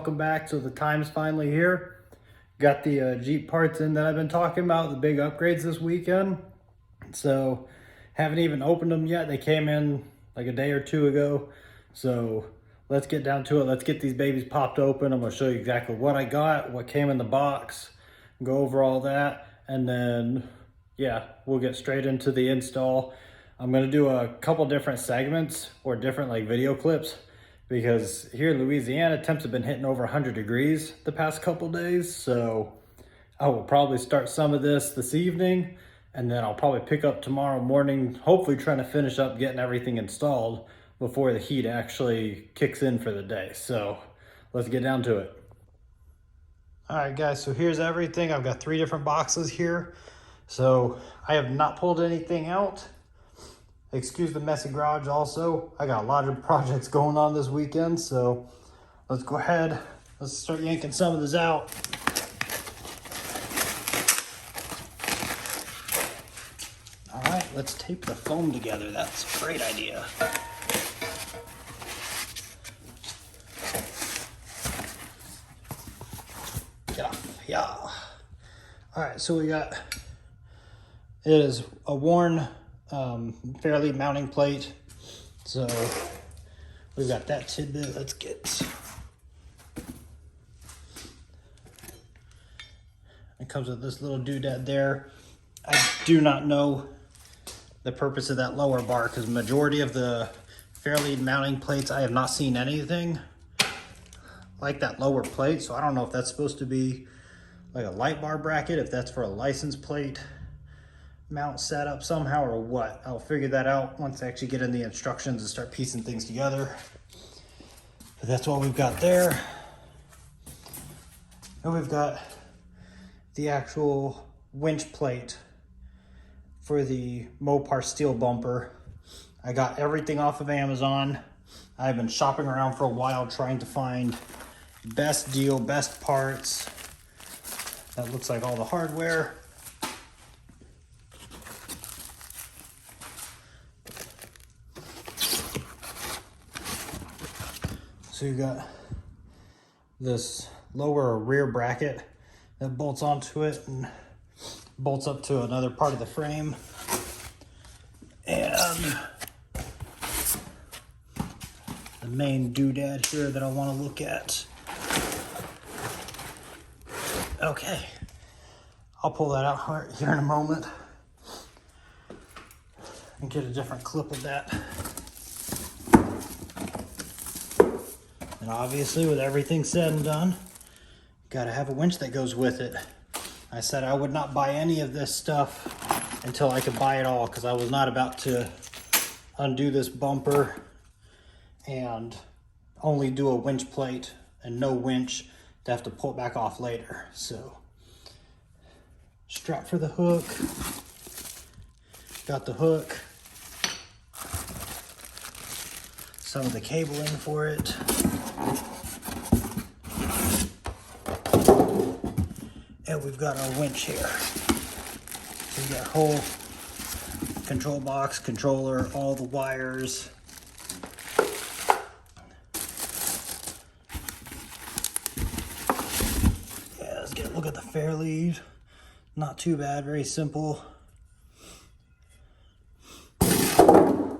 welcome back. So the time's finally here. Got the Jeep parts in that I've been talking about, the big upgrades this weekend. So haven't even opened them yet. They came in like a day or two ago. So let's get down to it. Let's get these babies popped open. I'm gonna show you exactly what I got, what came in the box, go over all that, and then yeah, we'll get straight into the install. I'm gonna do a couple different segments or different like video clips, because here in Louisiana, temps have been hitting over 100 degrees the past couple days. So I will probably start some of this evening, and then I'll probably pick up tomorrow morning, hopefully trying to finish up getting everything installed before the heat actually kicks in for the day. So let's get down to it. All right, guys, so here's everything. I've got 3 different boxes here. So I have not pulled anything out. Excuse the messy garage also. I got a lot of projects going on this weekend, so let's go ahead. Let's start yanking some of this out. All right, let's tape the foam together. That's a great idea. Yeah. All right, so we got, it is a worn fairlead mounting plate. So we've got that tidbit. Let's get, it comes with this little doodad there. I do not know the purpose of that lower bar, because majority of the fairlead mounting plates, I have not seen anything like that lower plate. So I don't know if that's supposed to be like a light bar bracket, if that's for a license plate mount setup somehow or what. I'll figure that out once I actually get in the instructions and start piecing things together. But that's what we've got there. And we've got the actual winch plate for the Mopar steel bumper. I got everything off of Amazon. I've been shopping around for a while trying to find best deal, best parts. That looks like all the hardware. So you got this lower rear bracket that bolts onto it and bolts up to another part of the frame. And the main doodad here that I want to look at. Okay, I'll pull that out here in a moment and get a different clip of that. And obviously, with everything said and done, gotta have a winch that goes with it. I said I would not buy any of this stuff until I could buy it all, because I was not about to undo this bumper and only do a winch plate and no winch to have to pull it back off later. So strap for the hook, got the hook, some of the cabling for it, and we've got our winch here. We've got whole control box, controller, all the wires. Look at the fairlead, not too bad, very simple. And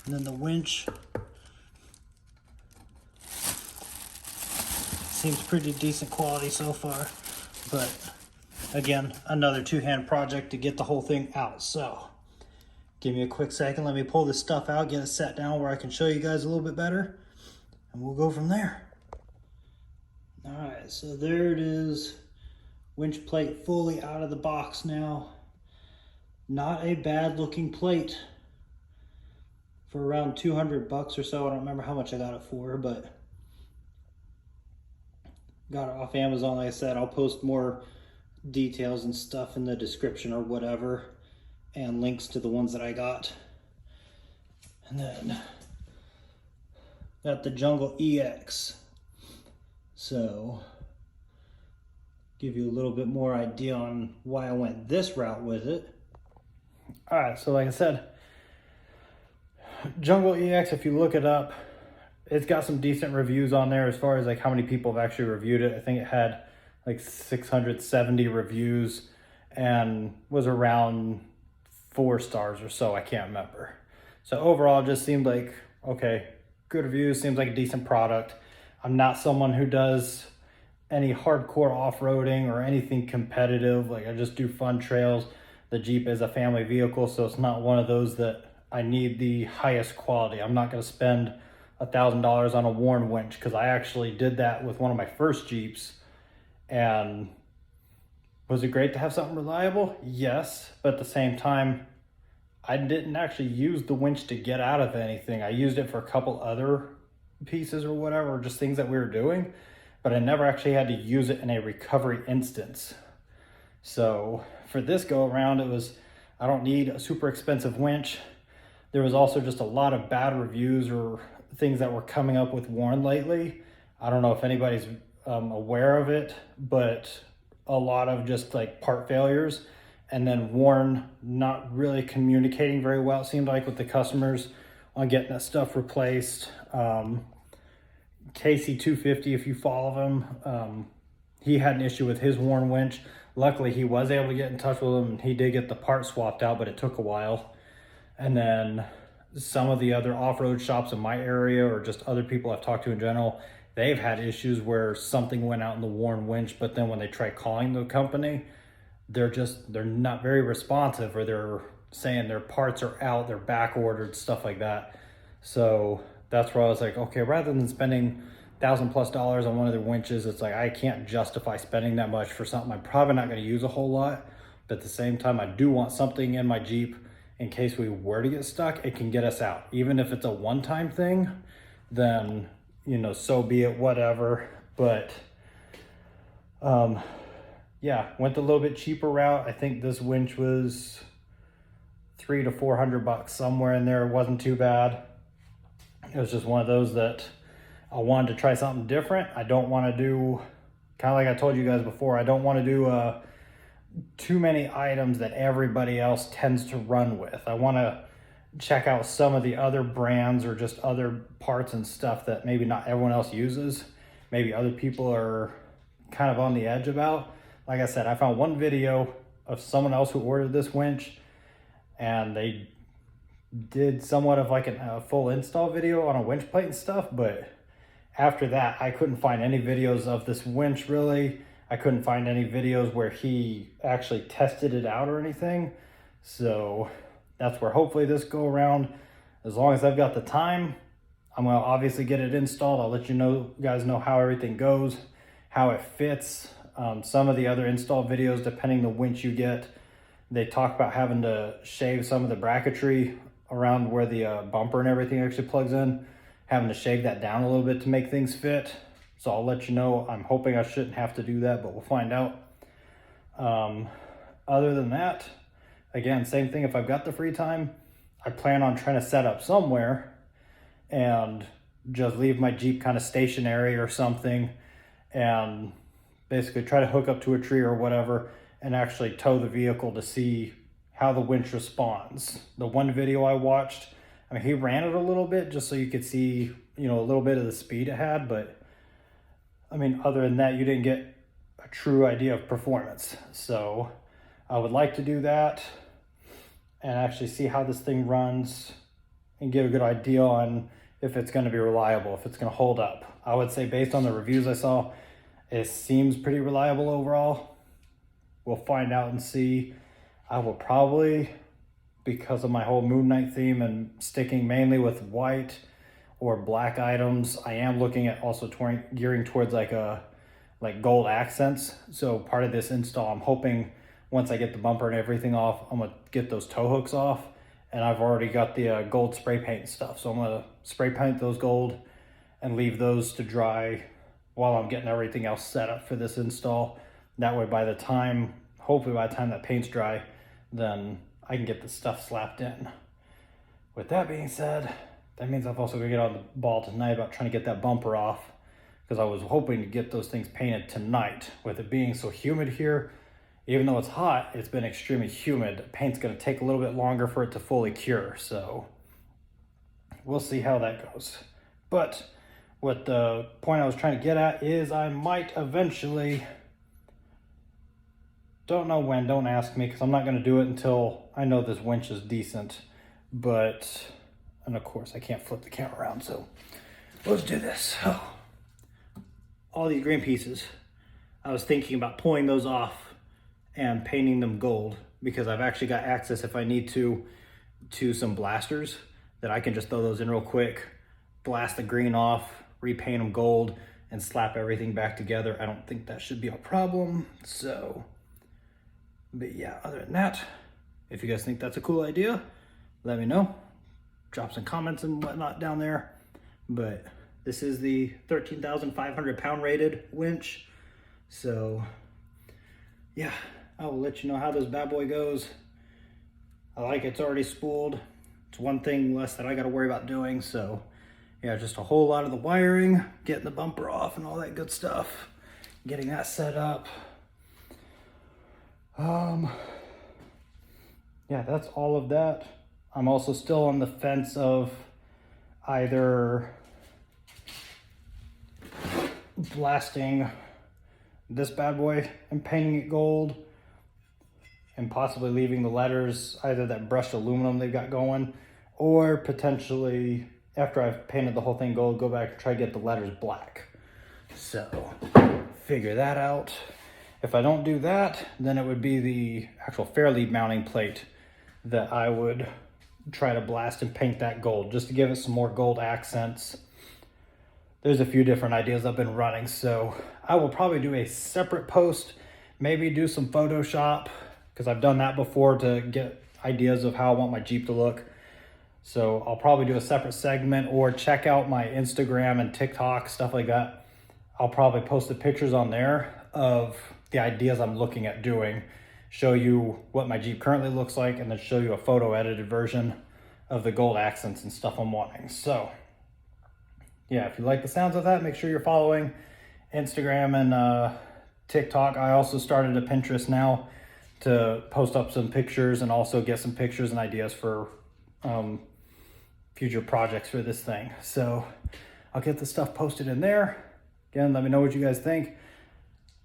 then the winch seems pretty decent quality so far, but again, another 2-hand project to get the whole thing out. So give me a quick second, let me pull this stuff out, get it set down where I can show you guys a little bit better, and we'll go from there. All right, so there it is. Winch plate fully out of the box now. Not a bad looking plate for around 200 bucks or so. I don't remember how much I got it for, but got it off Amazon. Like I said, I'll post more details and stuff in the description or whatever, and links to the ones that I got. And then got the Jungle EX. So give you a little bit more idea on why I went this route with it. All right, so like I said, Jungle EX, if you look it up, it's got some decent reviews on there as far as like how many people have actually reviewed it. I think it had like 670 reviews and was around 4 stars or so. I can't remember. So overall, it just seemed like, okay, good reviews, seems like a decent product. I'm not someone who does any hardcore off-roading or anything competitive. Like, I just do fun trails. The Jeep is a family vehicle, so it's not one of those that I need the highest quality. I'm not going to spend $1,000 on a worn winch, because I actually did that with one of my first Jeeps. And was it great to have something reliable? Yes, but at the same time, I didn't actually use the winch to get out of anything. I used it for a couple other pieces or whatever, just things that we were doing, but I never actually had to use it in a recovery instance. So for this go around, it was, I don't need a super expensive winch. There was also just a lot of bad reviews or things that were coming up with Warren lately. I don't know if anybody's aware of it, but a lot of just like part failures, and then Warren not really communicating very well, it seemed like, with the customers on getting that stuff replaced. KC250, if you follow him, he had an issue with his Warren winch. Luckily, he was able to get in touch with him, and he did get the part swapped out, but it took a while. And then some of the other off-road shops in my area, or just other people I've talked to in general, they've had issues where something went out in the Warren winch, but then when they try calling the company, they're not very responsive, or they're saying their parts are out, they're back ordered, stuff like that. So that's where I was like, okay, rather than spending $1,000+ on one of their winches, it's like I can't justify spending that much for something I'm probably not going to use a whole lot. But at the same time, I do want something in my Jeep in case we were to get stuck. It can get us out. Even if it's a one-time thing, then, you know, so be it, whatever. But yeah, went the little bit cheaper route. I think this winch was $300 to $400, somewhere in there. It wasn't too bad. It was just one of those that I wanted to try something different. I don't want to do, kind of like I told you guys before, I don't want to do too many items that everybody else tends to run with. I want to check out some of the other brands, or just other parts and stuff that maybe not everyone else uses. Maybe other people are kind of on the edge about. Like I said, I found one video of someone else who ordered this winch, and they did somewhat of like a full install video on a winch plate and stuff, but after that, I couldn't find any videos of this winch, really. I couldn't find any videos where he actually tested it out or anything. So that's where hopefully this go around, as long as I've got the time, I'm gonna obviously get it installed. I'll let you guys know how everything goes, how it fits. Some of the other install videos, depending the winch you get, they talk about having to shave some of the bracketry around where the bumper and everything actually plugs in, having to shave that down a little bit to make things fit. So I'll let you know. I'm hoping I shouldn't have to do that, but we'll find out. Other than that, again, same thing. If I've got the free time, I plan on trying to set up somewhere and just leave my Jeep kind of stationary or something, and basically try to hook up to a tree or whatever and actually tow the vehicle to see how the winch responds. The one video I watched, I mean, he ran it a little bit just so you could see, you know, a little bit of the speed it had, but I mean, other than that, you didn't get a true idea of performance. So I would like to do that and actually see how this thing runs and get a good idea on if it's going to be reliable, if it's going to hold up. I would say, based on the reviews I saw, it seems pretty reliable overall. We'll find out and see. I will probably, because of my whole Moon Knight theme and sticking mainly with white or black items, I am looking at also gearing towards like gold accents. So part of this install, I'm hoping once I get the bumper and everything off, I'm gonna get those tow hooks off, and I've already got the gold spray paint and stuff. So I'm gonna spray paint those gold and leave those to dry while I'm getting everything else set up for this install. That way, by the time, hopefully by the time that paint's dry, then I can get the stuff slapped in. With that being said, that means I've also got to get on the ball tonight about trying to get that bumper off, because I was hoping to get those things painted tonight. With it being so humid here, even though it's hot, it's been extremely humid. Paint's going to take a little bit longer for it to fully cure. So we'll see how that goes. But what the point I was trying to get at is I might eventually, don't know when, don't ask me, because I'm not going to do it until I know this winch is decent. But, and of course I can't flip the camera around, so let's do this. Oh. All these green pieces, I was thinking about pulling those off and painting them gold, because I've actually got access, if I need to some blasters that I can just throw those in real quick, blast the green off, repaint them gold, and slap everything back together. I don't think that should be a problem. So, but yeah, other than that, if you guys think that's a cool idea, let me know. Drop some comments and whatnot down there. But this is the 13,500 pound rated winch. So yeah, I will let you know how this bad boy goes. I like it's already spooled. It's one thing less that I got to worry about doing. So yeah, just a whole lot of the wiring, getting the bumper off and all that good stuff, getting that set up. Yeah, that's all of that. I'm also still on the fence of either blasting this bad boy and painting it gold, and possibly leaving the letters, either that brushed aluminum they've got going, or potentially, after I've painted the whole thing gold, go back and try to get the letters black. So, figure that out. If I don't do that, then it would be the actual fairlead mounting plate that I would try to blast and paint that gold, just to give it some more gold accents. There's a few different ideas I've been running, so I will probably do a separate post, maybe do some Photoshop, because I've done that before to get ideas of how I want my Jeep to look. So I'll probably do a separate segment, or check out my Instagram and TikTok, stuff like that. I'll probably post the pictures on there of the ideas I'm looking at doing, show you what my Jeep currently looks like, and then show you a photo edited version of the gold accents and stuff I'm wanting. So yeah, if you like the sounds of that, make sure you're following Instagram and TikTok. I also started a Pinterest now to post up some pictures and also get some pictures and ideas for future projects for this thing. So I'll get the stuff posted in there. Again, let me know what you guys think.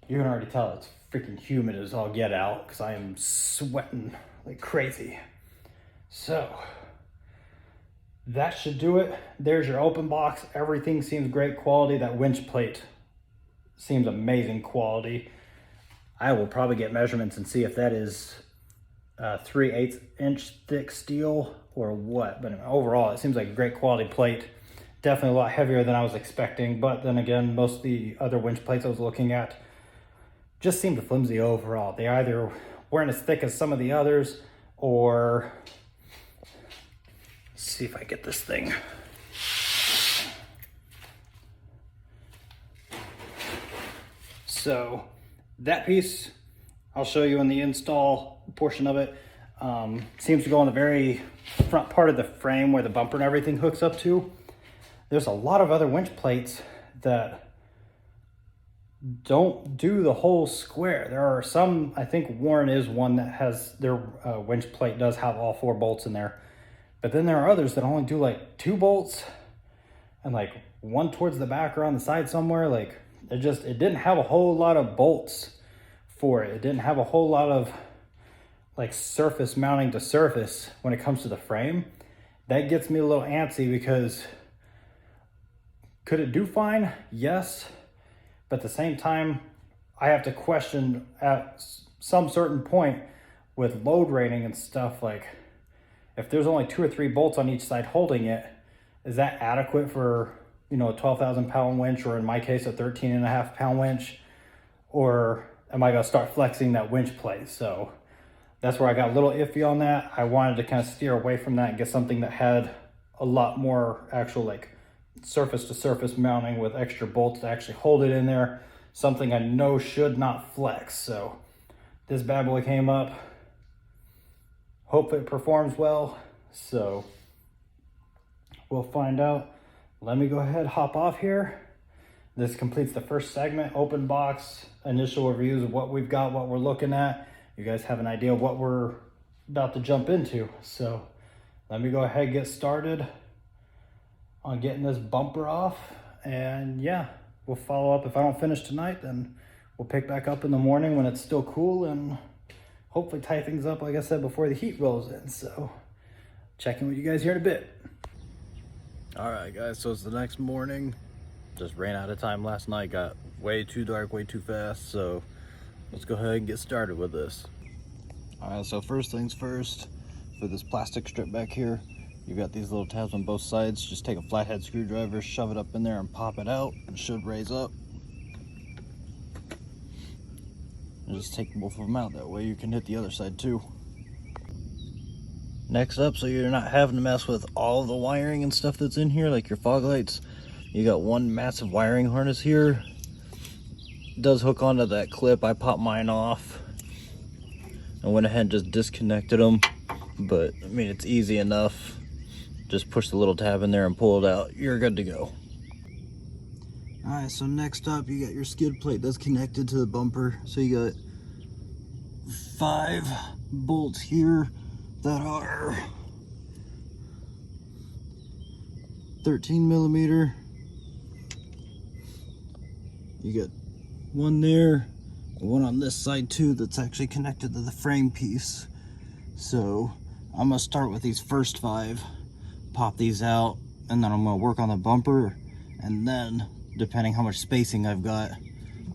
You can already tell it's freaking humid as all get out, because I am sweating like crazy. So that should do it. There's your open box. Everything seems great quality. That winch plate seems amazing quality. I will probably get measurements and see if that is 3/8 inch thick steel or what. But overall, it seems like a great quality plate. Definitely a lot heavier than I was expecting. But then again, most of the other winch plates I was looking at just seemed flimsy overall. They either weren't as thick as some of the others, or let's see if I get this thing. So that piece, I'll show you in the install portion of it. Seems to go on the very front part of the frame where the bumper and everything hooks up to. There's a lot of other winch plates that don't do the whole square. There are some, I think Warren is one that has, their winch plate does have all 4 bolts in there. But then there are others that only do like 2 bolts and like 1 towards the back or on the side somewhere. Like it didn't have a whole lot of bolts for it. It didn't have a whole lot of like surface mounting to surface when it comes to the frame. That gets me a little antsy, because could it do fine? Yes. But at the same time, I have to question at some certain point with load rating and stuff, like if there's only 2 or 3 bolts on each side holding it, is that adequate for, you know, a 12,000 pound winch, or in my case, a 13.5 pound winch? Or am I gonna start flexing that winch plate? So that's where I got a little iffy on that. I wanted to kind of steer away from that and get something that had a lot more actual like surface to surface mounting with extra bolts to actually hold it in there. Something I know should not flex. So this bad boy came up. Hope it performs well. So we'll find out. Let me go ahead, hop off here. This completes the first segment, open box, initial reviews of what we've got, what we're looking at. You guys have an idea of what we're about to jump into. So let me go ahead and get started. on getting this bumper off. And yeah, we'll follow up. If I don't finish tonight, then we'll pick back up in the morning when it's still cool and hopefully tie things up, like I said, before the heat rolls in. So check in with you guys here in a bit. All right, guys, so it's the next morning. Just ran out of time last night, got way too dark, way too fast. So let's go ahead and get started with this. All right, so first things first, for this plastic strip back here, you've got these little tabs on both sides. Just take a flathead screwdriver, shove it up in there and pop it out. It should raise up. And just take both of them out. That way you can hit the other side too. Next up, so you're not having to mess with all the wiring and stuff that's in here, like your fog lights, you got one massive wiring harness here. It does hook onto that clip. I popped mine off. I went ahead and just disconnected them, but I mean, it's easy enough. Just push the little tab in there and pull it out. You're good to go. All right, so next up, you got your skid plate that's connected to the bumper. So you got 5 bolts here that are 13 millimeter. You got one there, and one on this side too that's actually connected to the frame piece. So I'm gonna start with these first 5, pop these out, and then I'm gonna work on the bumper, and then depending how much spacing I've got,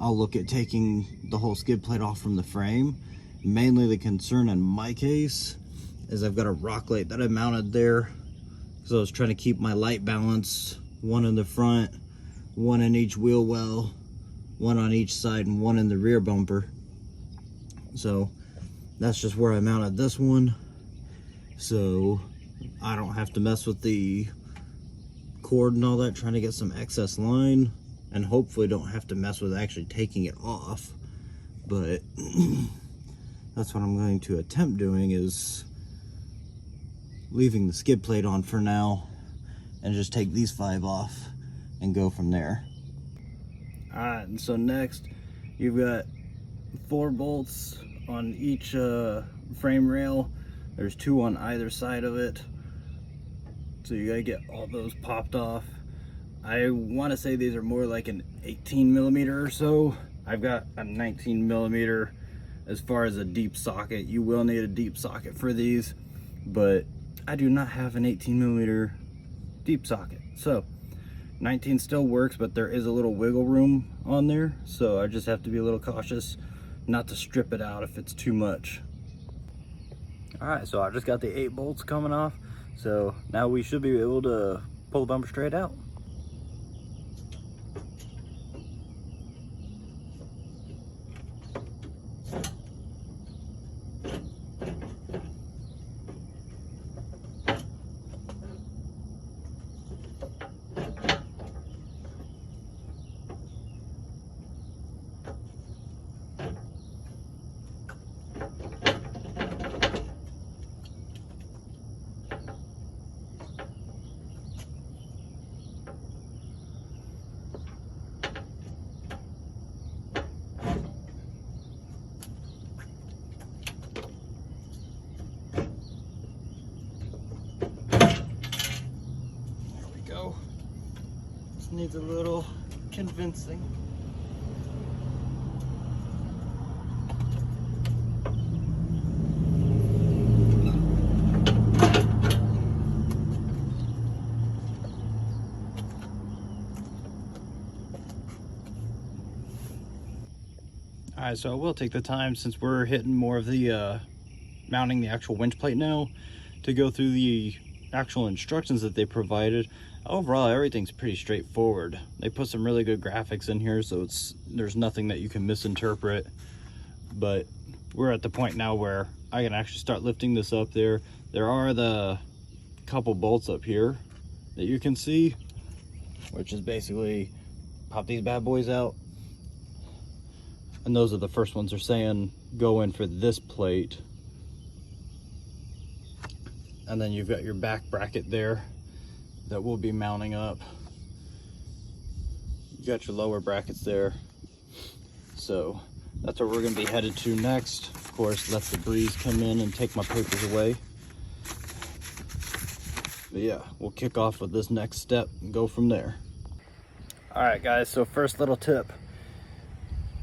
I'll look at taking the whole skid plate off from the frame. Mainly the concern in my case is I've got a rock light that I mounted there, so I was trying to keep my light balanced, one in the front, one in each wheel well, one on each side, and one in the rear bumper. So that's just where I mounted this one, so I don't have to mess with the cord and all that, trying to get some excess line, and hopefully don't have to mess with actually taking it off. But that's what I'm going to attempt doing, is leaving the skid plate on for now and just take these 5 off and go from there. All right, and so next you've got 4 bolts on each frame rail. There's 2 on either side of it, so you gotta get all those popped off. I want to say these are more like an 18 millimeter or so. I've got a 19 millimeter as far as a deep socket. You will need a deep socket for these, but I do not have an 18 millimeter deep socket. So 19 still works, but there is a little wiggle room on there, so I just have to be a little cautious not to strip it out if it's too much. All right, so I just got the 8 bolts coming off, so now we should be able to pull the bumper straight out. Needs a little convincing. All right, so I will take the time, since we're hitting more of the mounting the actual winch plate now, to go through the actual instructions that they provided. Overall, everything's pretty straightforward. They put some really good graphics in here, so there's nothing that you can misinterpret. But we're at the point now where I can actually start lifting this up there. There are the couple bolts up here that you can see, which is basically pop these bad boys out. And those are the first ones they're saying go in for this plate. And then you've got your back bracket there that will be mounting up. You got your lower brackets there. So that's where we're gonna be headed to next. Of course, let the breeze come in and take my papers away. But yeah, we'll kick off with this next step and go from there. All right, guys, so first little tip.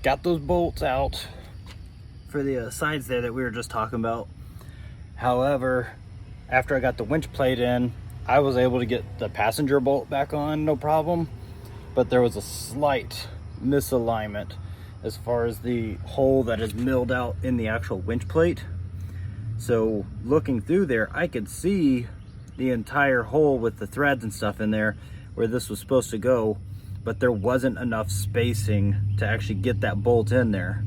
Got those bolts out for the sides there that we were just talking about. However, after I got the winch plate in, I was able to get the passenger bolt back on, no problem. But there was a slight misalignment as far as the hole that is milled out in the actual winch plate. So looking through there, I could see the entire hole with the threads and stuff in there where this was supposed to go, but there wasn't enough spacing to actually get that bolt in there.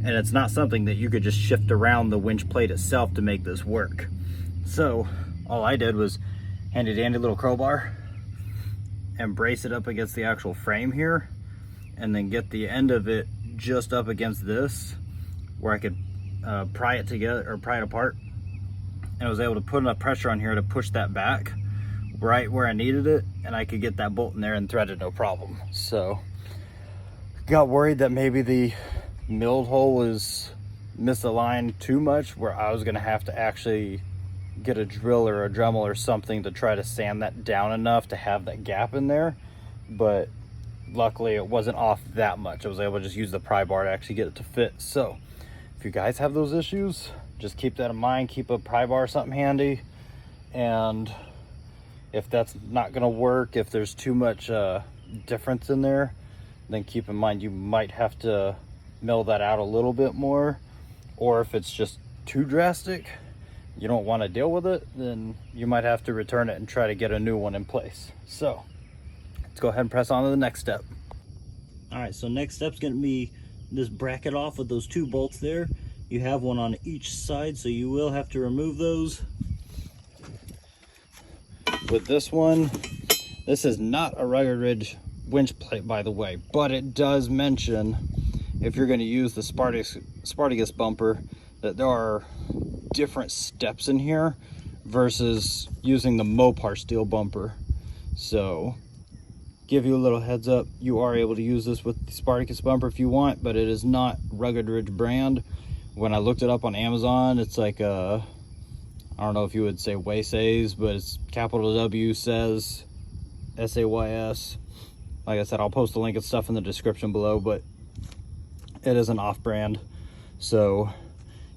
And it's not something that you could just shift around the winch plate itself to make this work. So all I did was handy dandy little crowbar and brace it up against the actual frame here, and then get the end of it just up against this where I could pry it together or pry it apart. And I was able to put enough pressure on here to push that back right where I needed it, and I could get that bolt in there and thread it no problem. So got worried that maybe the milled hole was misaligned too much, where I was gonna have to actually get a drill or a Dremel or something to try to sand that down enough to have that gap in there. But luckily it wasn't off that much. I was able to just use the pry bar to actually get it to fit. So if you guys have those issues, just keep that in mind. Keep a pry bar or something handy. And if that's not gonna work, if there's too much difference in there, then keep in mind you might have to mill that out a little bit more. Or if it's just too drastic, you don't want to deal with it, then you might have to return it and try to get a new one in place. So let's go ahead and press on to the next step. All right, so next step's gonna be this bracket off with those two bolts there. You have one on each side, so you will have to remove those. With this one, this is not a rugged ridge winch plate, by the way, but it does mention if you're going to use the Spartacus bumper that there are different steps in here versus using the Mopar steel bumper. So give you a little heads up, you are able to use this with the Spartacus bumper if you want, but it is not rugged ridge brand. When I looked it up on Amazon, it's like a, I don't know if you would say Waysay's, but it's capital W says SAYS. Like I said, I'll post the link and stuff in the description below, but it is an off-brand. So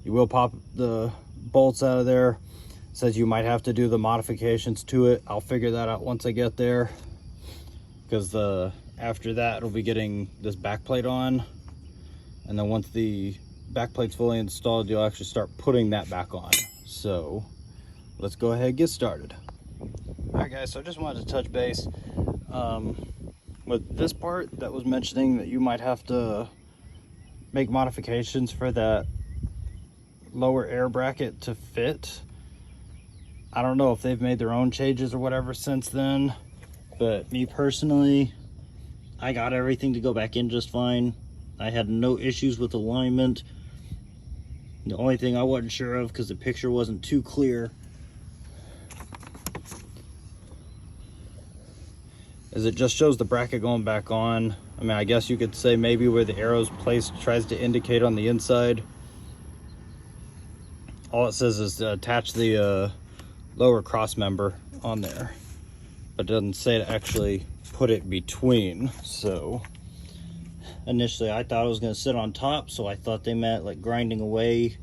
you will pop the bolts out of there. It says you might have to do the modifications to it. I'll figure that out once I get there, because after that it'll be getting this back plate on, and then once the back plate's fully installed, you'll actually start putting that back on. So let's go ahead and get started. All right, guys, so I just wanted to touch base with this part that was mentioning that you might have to make modifications for that lower air bracket to fit. I don't know if they've made their own changes or whatever since then, but me personally, I got everything to go back in just fine. I had no issues with alignment. The only thing I wasn't sure of, because the picture wasn't too clear, is it just shows the bracket going back on. I mean, I guess you could say maybe where the arrow's placed tries to indicate on the inside. All it says is to attach the lower cross member on there, but it doesn't say to actually put it between. So initially I thought it was going to sit on top, so I thought they meant like grinding away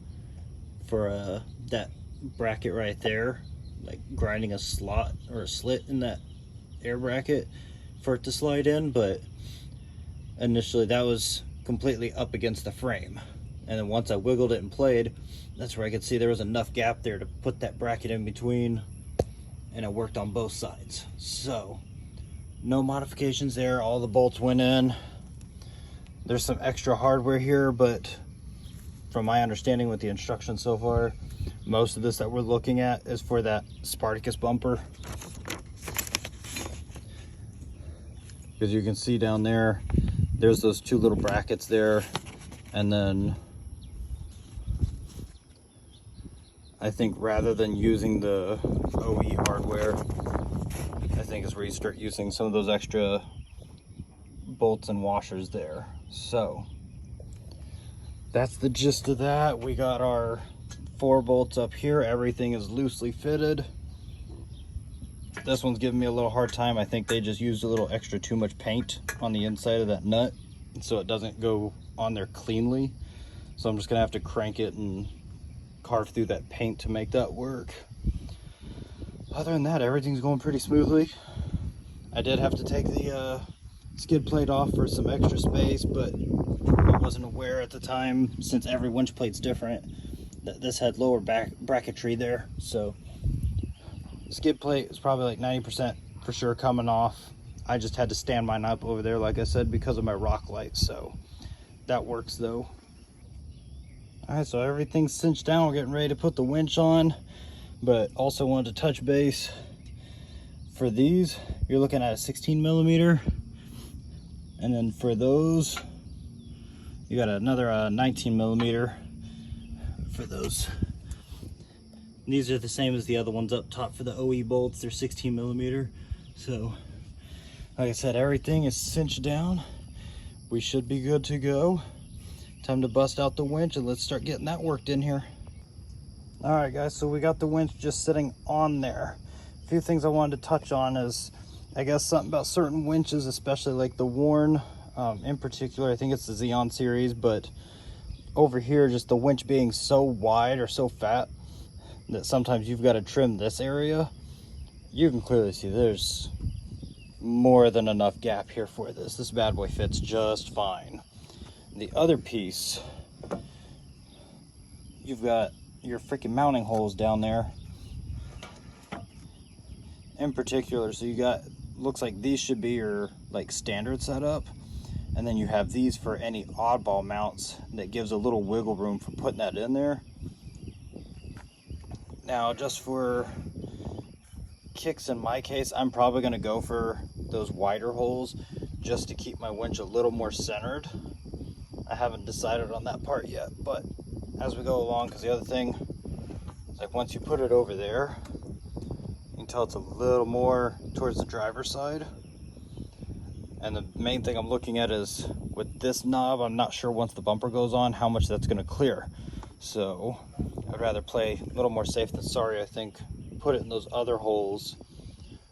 for that bracket right there, like grinding a slot or a slit in that air bracket for it to slide in. But initially that was completely up against the frame, and then once I wiggled it and played, that's where I could see there was enough gap there to put that bracket in between, and it worked on both sides. So no modifications there, all the bolts went in. There's some extra hardware here, but from my understanding with the instructions so far, most of this that we're looking at is for that Spartacus bumper. Because you can see down there, there's those two little brackets there, and then I think rather than using the OE hardware, I think is where you start using some of those extra bolts and washers there. So that's the gist of that. We got our 4 bolts up here. Everything is loosely fitted. This one's giving me a little hard time. I think they just used a little extra too much paint on the inside of that nut, so it doesn't go on there cleanly. So I'm just gonna have to crank it and carve through that paint to make that work. Other than that, everything's going pretty smoothly. I did have to take the skid plate off for some extra space, but I wasn't aware at the time, since every winch plate's different, that this had lower bracketry there. So skid plate is probably like 90% for sure coming off. I just had to stand mine up over there, like I said, because of my rock light. So that works though. All right, so everything's cinched down. We're getting ready to put the winch on, but also wanted to touch base. For these, you're looking at a 16 millimeter. And then for those, you got another 19 millimeter for those. And these are the same as the other ones up top for the OE bolts. They're 16 millimeter. So, like I said, everything is cinched down. We should be good to go. Time to bust out the winch and let's start getting that worked in here. All right, guys, so we got the winch just sitting on there. A few things I wanted to touch on is, I guess, something about certain winches, especially like the Warn, in particular. I think it's the Xeon series, but over here, just the winch being so wide or so fat that sometimes you've got to trim this area. You can clearly see there's more than enough gap here for this. This bad boy fits just fine. The other piece, you've got your freaking mounting holes down there in particular. So you got, looks like these should be your like standard setup, and then you have these for any oddball mounts that gives a little wiggle room for putting that in there. Now, just for kicks in my case, I'm probably going to go for those wider holes just to keep my winch a little more centered. I haven't decided on that part yet, but as we go along, because the other thing is, like, once you put it over there, you can tell it's a little more towards the driver's side. And the main thing I'm looking at is with this knob, I'm not sure once the bumper goes on how much that's going to clear. So I'd rather play a little more safe than sorry. I think put it in those other holes,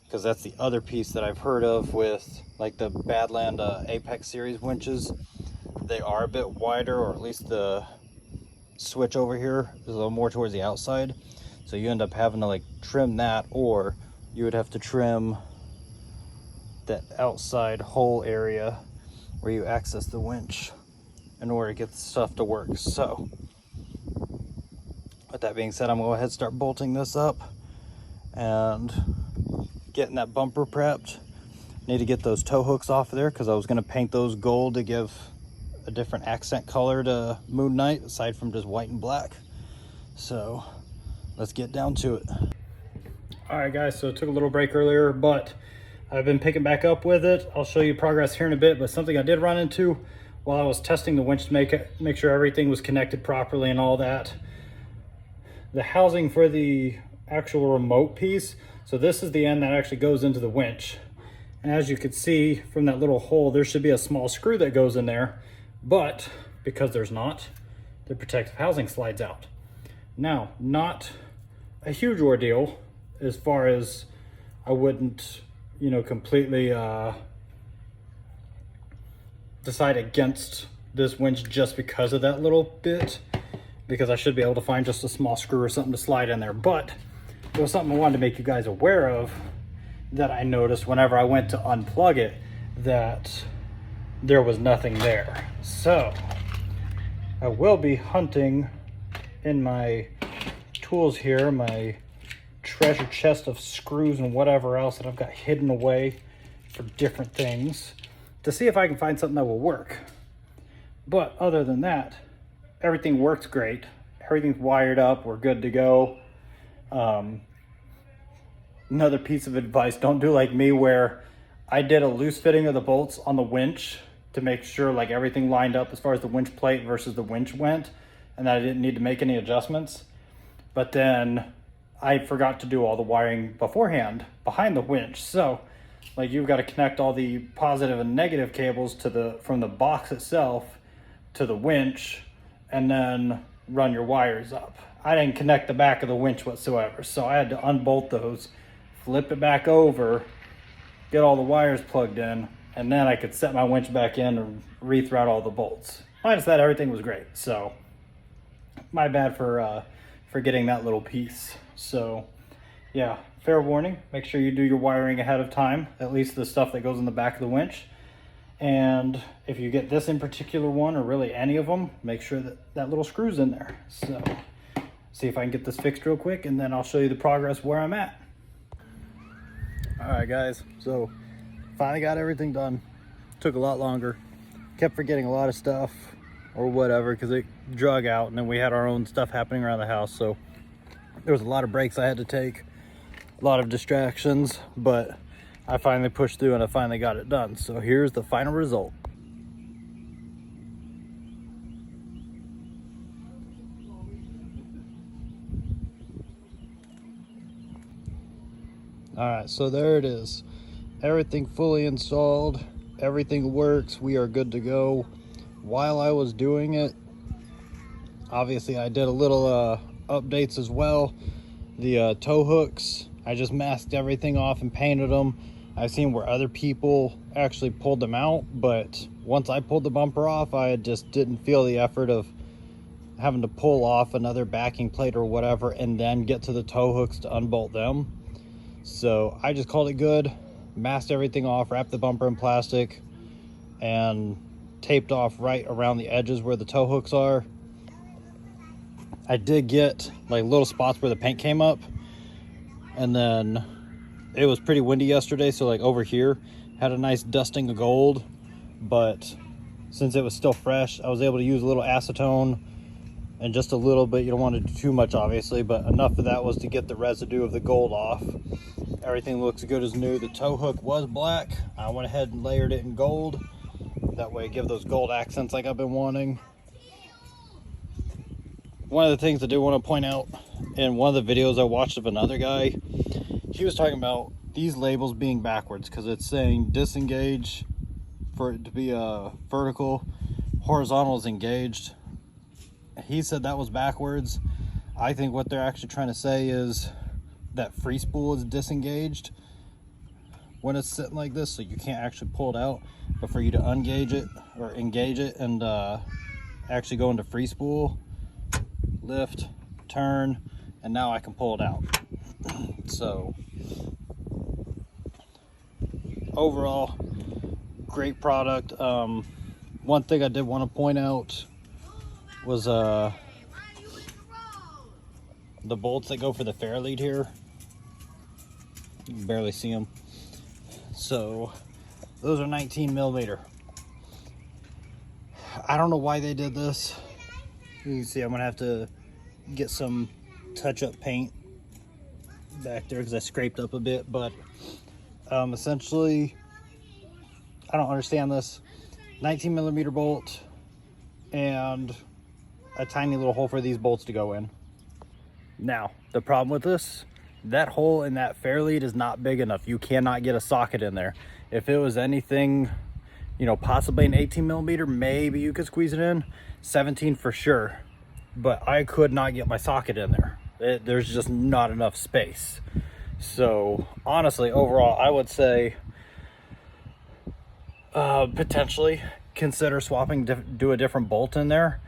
because that's the other piece that I've heard of with like the Badland Apex series winches. They are a bit wider, or at least the switch over here is a little more towards the outside. So you end up having to like trim that, or you would have to trim that outside hole area where you access the winch in order to get the stuff to work. So with that being said, I'm gonna go ahead and start bolting this up and getting that bumper prepped. Need to get those tow hooks off of there because I was gonna paint those gold to give a different accent color to Moon Knight aside from just white and black. So let's get down to it. All right, guys, so it took a little break earlier, but I've been picking back up with it. I'll show you progress here in a bit, but something I did run into while I was testing the winch to make sure everything was connected properly and all that. The housing for the actual remote piece, so this is the end that actually goes into the winch. And as you can see from that little hole, there should be a small screw that goes in there, but because there's not, the protective housing slides out. Now, not a huge ordeal as far as I wouldn't, you know, completely decide against this winch just because of that little bit, because I should be able to find just a small screw or something to slide in there. But it was something I wanted to make you guys aware of that I noticed whenever I went to unplug it, that there was nothing there. So I will be hunting in my tools here, my treasure chest of screws and whatever else that I've got hidden away for different things, to see if I can find something that will work. But other than that, everything works great. Everything's wired up. We're good to go. Another piece of advice, don't do like me where I did a loose fitting of the bolts on the winch to make sure like everything lined up as far as the winch plate versus the winch went, and that I didn't need to make any adjustments. But then I forgot to do all the wiring beforehand behind the winch. So like you've got to connect all the positive and negative cables to from the box itself to the winch, and then run your wires up. I didn't connect the back of the winch whatsoever, so I had to unbolt those, flip it back over, get all the wires plugged in, and then I could set my winch back in and re-thread all the bolts. Minus that, everything was great. So my bad for getting that little piece. So yeah, fair warning, make sure you do your wiring ahead of time, at least the stuff that goes in the back of the winch. And if you get this in particular one, or really any of them, make sure that that little screw's in there. So see if I can get this fixed real quick, and then I'll show you the progress where I'm at. All right guys, so finally got everything done. Took a lot longer, kept forgetting a lot of stuff or whatever because it drug out, and then we had our own stuff happening around the house, so there was a lot of breaks I had to take, a lot of distractions, but I finally pushed through and I finally got it done. So here's the final result. All right, so there it is. Everything fully installed, everything works, we are good to go. While I was doing it, obviously I did a little updates as well. The tow hooks, I just masked everything off and painted them. I've seen where other people actually pulled them out, but once I pulled the bumper off, I just didn't feel the effort of having to pull off another backing plate or whatever and then get to the tow hooks to unbolt them. So I just called it good, masked everything off, wrapped the bumper in plastic, and taped off right around the edges where the tow hooks are. I did get like little spots where the paint came up, and then it was pretty windy yesterday, so like over here had a nice dusting of gold, but since it was still fresh, I was able to use a little acetone and just a little bit. You don't want to do too much obviously, but enough of that was to get the residue of the gold off. Everything looks good as new. The tow hook was black. I went ahead and layered it in gold. That way give those gold accents like I've been wanting. One of the things I do want to point out, in one of the videos I watched of another guy, he was talking about these labels being backwards because it's saying disengage for it to be vertical, horizontal is engaged. He said that was backwards. I think what they're actually trying to say is that free spool is disengaged when it's sitting like this, so you can't actually pull it out, but for you to ungage it or engage it and actually go into free spool, lift, turn, and now I can pull it out. So overall, great product. One thing I did want to point out was the bolts that go for the fairlead here. You can barely see them. So those are 19 millimeter. I don't know why they did this. You can see I'm gonna have to get some touch-up paint back there because I scraped up a bit, but essentially I don't understand this. 19 millimeter bolt and a tiny little hole for these bolts to go in. Now the problem with this, that hole in that fairlead is not big enough. You cannot get a socket in there. If it was anything, you know, possibly an 18 millimeter, maybe you could squeeze it in. 17 for sure, but I could not get my socket in there. There's just not enough space. So honestly, overall, I would say potentially consider swapping, do a different bolt in there.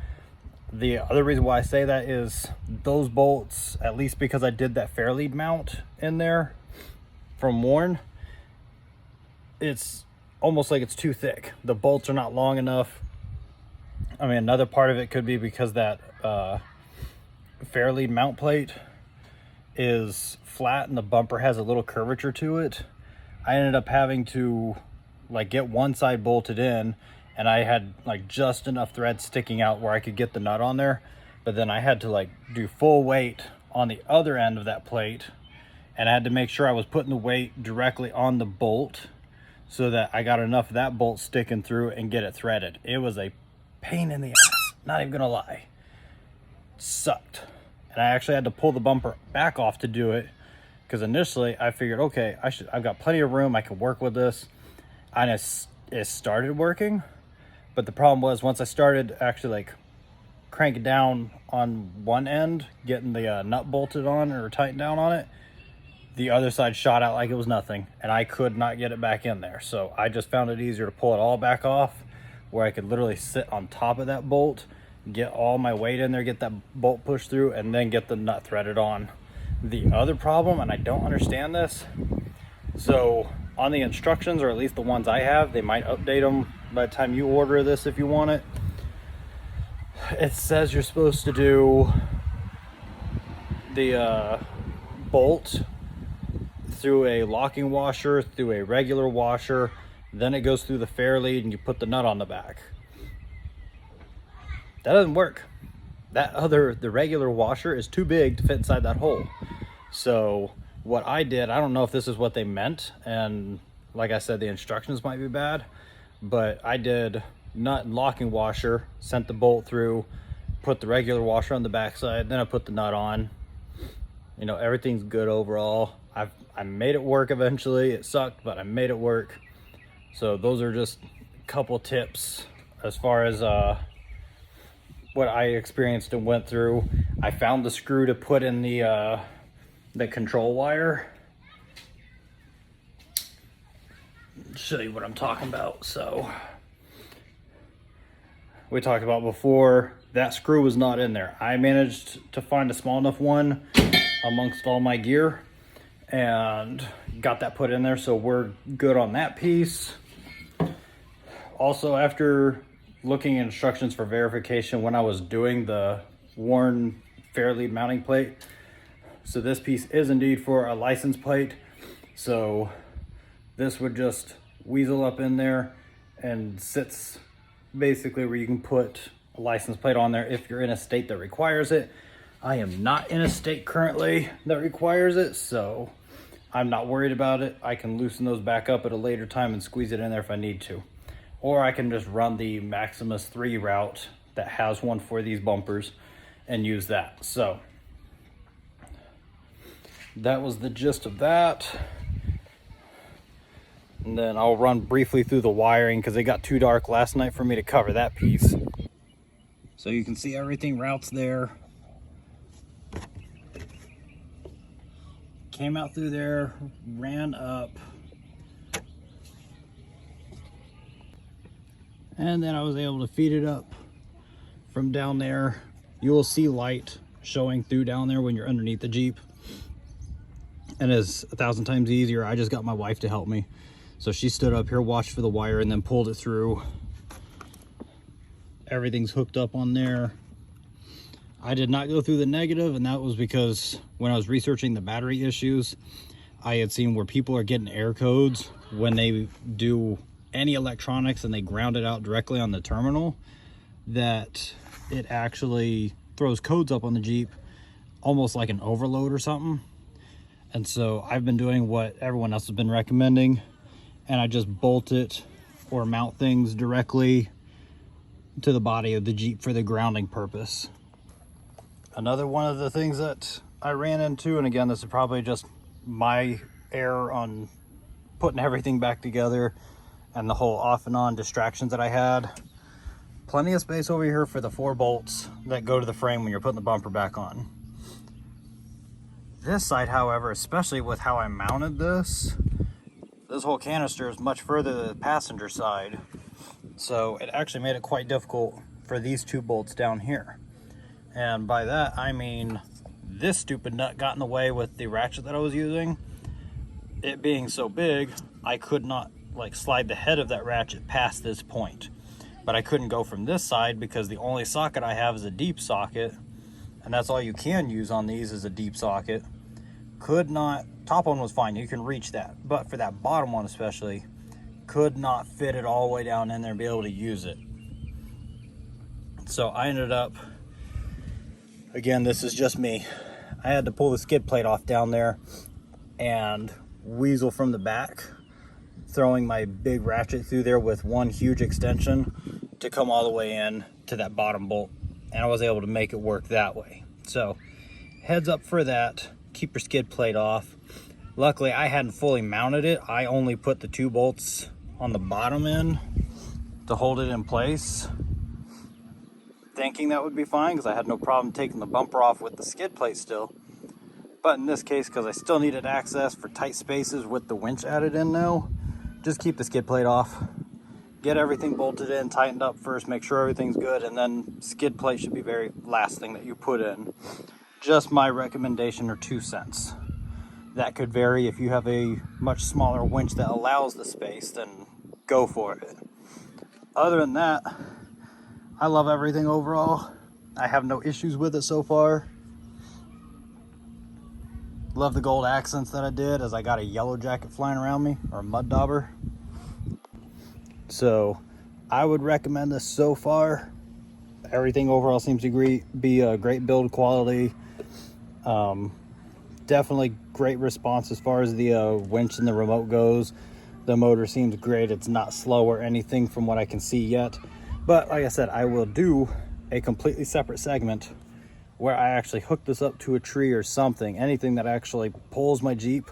The other reason why I say that is those bolts, at least because I did that fairlead mount in there from Warren, it's almost like it's too thick. The bolts are not long enough. I mean, another part of it could be because that fairlead mount plate is flat and the bumper has a little curvature to it. I ended up having to like get one side bolted in, and I had like just enough thread sticking out where I could get the nut on there, but then I had to like do full weight on the other end of that plate, and I had to make sure I was putting the weight directly on the bolt so that I got enough of that bolt sticking through and get it threaded. It was a pain in the ass, not even gonna lie. It sucked. And I actually had to pull the bumper back off to do it, because initially I figured, okay, I've got plenty of room, I can work with this. And it started working, but the problem was once I started actually like cranking down on one end, getting the nut bolted on or tightened down on it, the other side shot out like it was nothing, and I could not get it back in there. So I just found it easier to pull it all back off, where I could literally sit on top of that bolt, get all my weight in there, get that bolt pushed through, and then get the nut threaded on. The other problem, and I don't understand this, so on the instructions, or at least the ones I have, they might update them by the time you order this if you want it. It says you're supposed to do the bolt through a locking washer, through a regular washer, then it goes through the fairlead and you put the nut on the back. That doesn't work. The regular washer is too big to fit inside that hole. So what I did, I don't know if this is what they meant, and like I said, the instructions might be bad, but I did nut and locking washer, sent the bolt through, put the regular washer on the backside, then I put the nut on. You know, everything's good overall. I made it work eventually. It sucked, but I made it work. So those are just a couple tips as far as what I experienced and went through. I found the screw to put in the control wire. Show you what I'm talking about. So we talked about before, that screw was not in there. I managed to find a small enough one amongst all my gear and got that put in there, so we're good on that piece. Also, after looking at instructions for verification when I was doing the worn fairlead mounting plate, so this piece is indeed for a license plate, so this would just weasel up in there and sits basically where you can put a license plate on there if you're in a state that requires it. I am not in a state currently that requires it, so I'm not worried about it. I can loosen those back up at a later time and squeeze it in there if I need to. Or I can just run the Maximus 3 route that has one for these bumpers and use that. So that was the gist of that. And then I'll run briefly through the wiring because it got too dark last night for me to cover that piece. So you can see everything routes there. Came out through there, ran up, and then I was able to feed it up from down there. You will see light showing through down there when you're underneath the Jeep, and it's 1,000 times easier. I just got my wife to help me, so she stood up here, watched for the wire, and then pulled it through. Everything's hooked up on there. I did not go through the negative, and that was because when I was researching the battery issues, I had seen where people are getting error codes when they do any electronics and they ground it out directly on the terminal, that it actually throws codes up on the Jeep almost like an overload or something. And so I've been doing what everyone else has been recommending, and I just bolt it or mount things directly to the body of the Jeep for the grounding purpose. Another one of the things that I ran into, and again, this is probably just my error on putting everything back together and the whole off and on distractions that I had. Plenty of space over here for the 4 bolts that go to the frame when you're putting the bumper back on. This side, however, especially with how I mounted this whole canister is much further to the passenger side. So it actually made it quite difficult for these 2 bolts down here. And by that, I mean this stupid nut got in the way with the ratchet that I was using. It being so big, I could not like slide the head of that ratchet past this point. But I couldn't go from this side because the only socket I have is a deep socket. And that's all you can use on these is a deep socket. Could not, top one was fine, you can reach that. But for that bottom one especially, could not fit it all the way down in there and be able to use it. So I ended up, again, this is just me, I had to pull the skid plate off down there and weasel from the back, throwing my big ratchet through there with one huge extension to come all the way in to that bottom bolt. And I was able to make it work that way. So heads up for that, keep your skid plate off. Luckily I hadn't fully mounted it. I only put the 2 bolts on the bottom end to hold it in place, thinking that would be fine because I had no problem taking the bumper off with the skid plate still. But in this case, because I still needed access for tight spaces with the winch added in now, just keep the skid plate off. Get everything bolted in, tightened up first, make sure everything's good, and then skid plate should be very last thing that you put in. Just my recommendation, or 2 cents. That could vary. If you have a much smaller winch that allows the space, then go for it. Other than that, I love everything overall. I have no issues with it so far. Love the gold accents that I did, as I got a yellow jacket flying around me, or a mud dauber. So I would recommend this so far. Everything overall seems to be a great build quality. Definitely great response as far as the winch and the remote goes. The motor seems great. It's not slow or anything from what I can see yet. But like I said, I will do a completely separate segment where I actually hook this up to a tree or something, anything that actually pulls my Jeep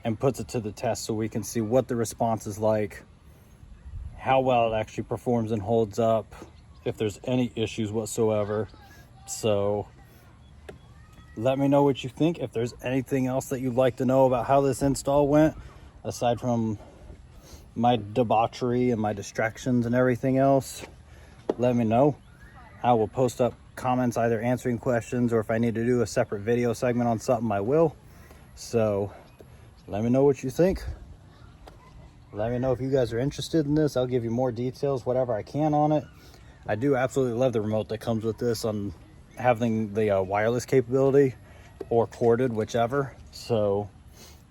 and puts it to the test, so we can see what the response is like, how well it actually performs and holds up, if there's any issues whatsoever. So let me know what you think. If there's anything else that you'd like to know about how this install went, aside from my debauchery and my distractions and everything else, let me know. I will post up comments either answering questions, or if I need to do a separate video segment on something, I will. So let me know what you think. Let me know if you guys are interested in this. I'll give you more details, whatever I can on it. I do absolutely love the remote that comes with this, on having the wireless capability or corded, whichever. So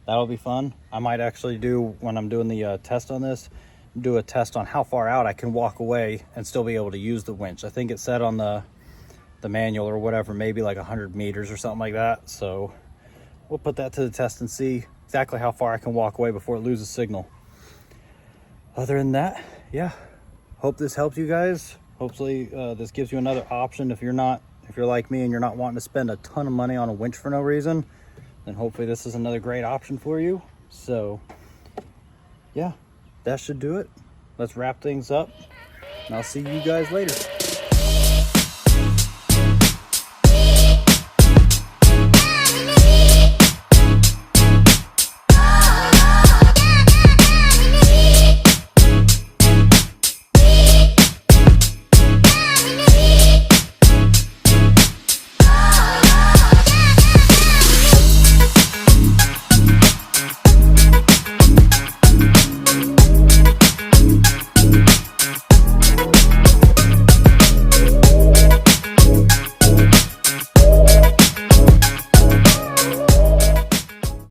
that'll be fun. I might actually do, when I'm doing the test on this, do a test on how far out I can walk away and still be able to use the winch. I think it said on the manual or whatever, maybe like 100 meters or something like that. So we'll put that to the test and see exactly how far I can walk away before it loses signal. Other than that, yeah, hope this helps you guys. Hopefully this gives you another option. If you're like me and you're not wanting to spend a ton of money on a winch for no reason, then hopefully this is another great option for you. So yeah, that should do it. Let's wrap things up, and I'll see you guys later.